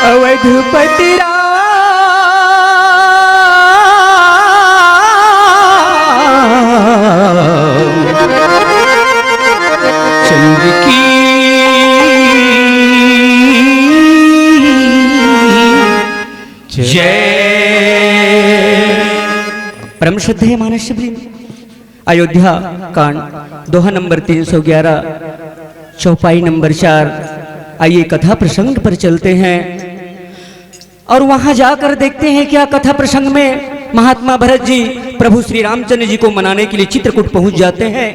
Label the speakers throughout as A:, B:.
A: अवधपति राम चंद्र की जय। परम श्रद्धेय मानसवृंद, अयोध्या कांड दोहा नंबर 311 चौपाई नंबर 4। आइए कथा प्रसंग पर चलते हैं और वहां जाकर देखते हैं क्या कथा प्रसंग में महात्मा भरत जी प्रभु श्री रामचंद्र जी को मनाने के लिए चित्रकूट पहुंच जाते हैं।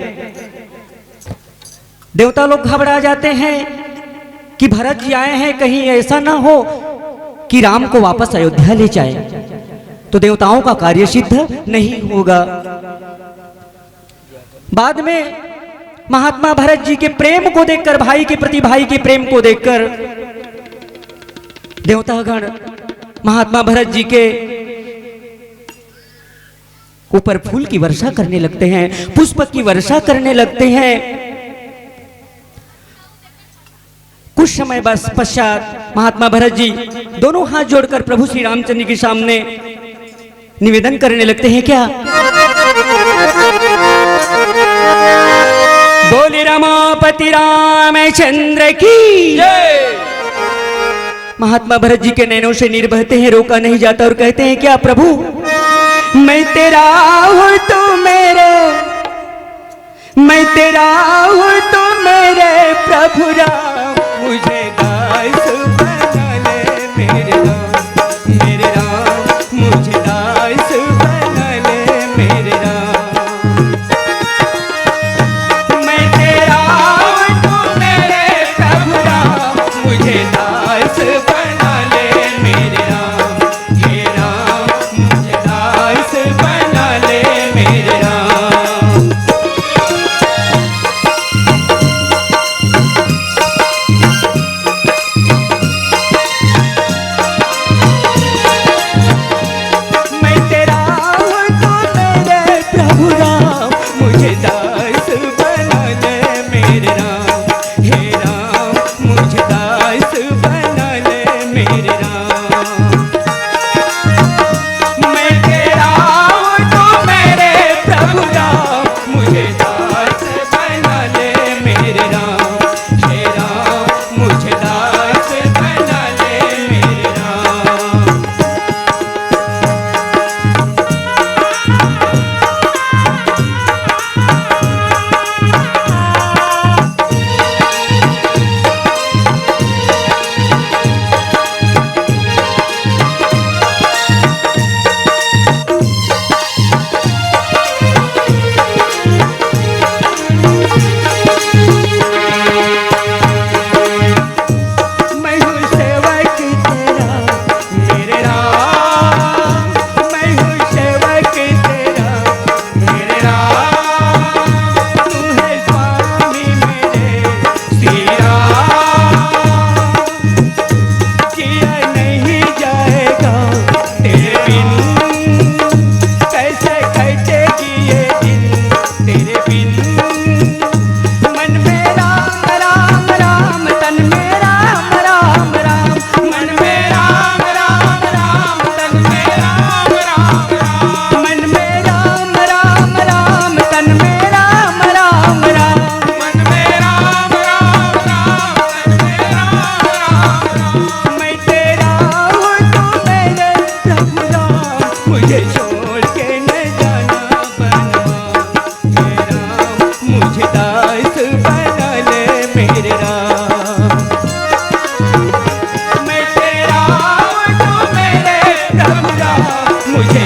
A: देवता लोग घबरा जाते हैं कि भरत जी आए हैं, कहीं ऐसा ना हो कि राम को वापस अयोध्या ले जाए, तो देवताओं का कार्य सिद्ध नहीं होगा। बाद में महात्मा भरत जी के प्रेम को देखकर, भाई के प्रति भाई के प्रेम को देखकर देवतागण महात्मा भरत जी के ऊपर फूल की वर्षा करने लगते हैं, पुष्प की वर्षा करने लगते हैं। कुछ समय बस पश्चात महात्मा भरत जी दोनों हाथ जोड़कर प्रभु श्री रामचंद्र के सामने निवेदन करने लगते हैं। क्या बोले रमापति रामचंद्र की जय। महात्मा भरत जी के नैनों से नीर बहते हैं, रोका नहीं जाता और कहते हैं क्या प्रभु, मैं तेरा हूं तू मेरे, मैं तेरा हूं तू मेरे प्रभु राम, मुझे दास बना ले मेरे राम, मेरे राम मुझे दास बना ले मेरे राम। मैं तेरा हूं तू मेरे प्रभु राम, मुझे दास बना ले मेरे राम, हे राम मुझे दास बना ले मेरे राम। मैं तेरा हूं तू मेरे प्रभु राम, मुझे दास बना ले मेरे राम, हे राम मुझे दास बना ले मेरे राम। मैं तेरा हूं तू मेरे प्रभु राम, मुझे दास बना ले मेरे राम, हे राम मुझे दास बना ले मेरे राम। मैं हूँ सेवक तेरा मेरे राम, मैं हूँ सेवक तेरा मेरे राम, तू है स्वामी मेरे श्री राम, किया नहीं जाएगा तेरे बिन, कैसे कटेगी ये दिन तेरे बिन। मन में राम राम राम, तन में राम राम राम, मन में राम राम राम, तन में राम राम राम, मन में राम राम राम, तन में राम राम राम, मन में राम राम राम, तन में राम राम राम। मैं तेरा हूं तू मेरे प्रभु राम, मुझे छोड़ के न जाना बनवा, हे राम मुझे दास बना ले मेरे राम। मैं तेरा हूं तू मेरे प्रभु राम, मुझे